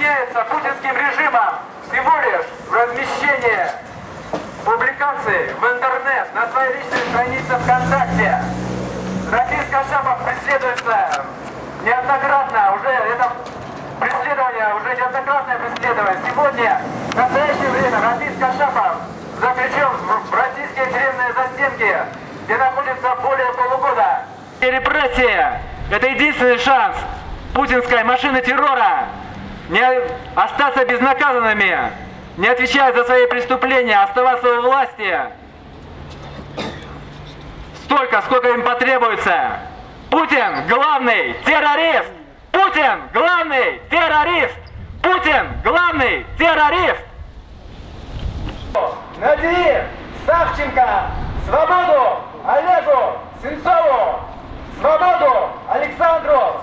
объясняется путинским режимом всего лишь в размещении публикаций в интернет на своей личной странице ВКонтакте. Рафис Кашапов преследуется неоднократно, уже это преследование, уже неоднократное преследование. Сегодня, в настоящее время, Рафис Кашапов заключен в российские тюремные застенки, где находится более полугода. Репрессия – это единственный шанс путинской машины террора не остаться безнаказанными, не отвечать за свои преступления, оставаться у власти столько, сколько им потребуется. Путин – главный террорист! Путин – главный террорист! Путин – главный террорист! Надеев, Савченко, свободу Олегу Сенцову, свободу Александру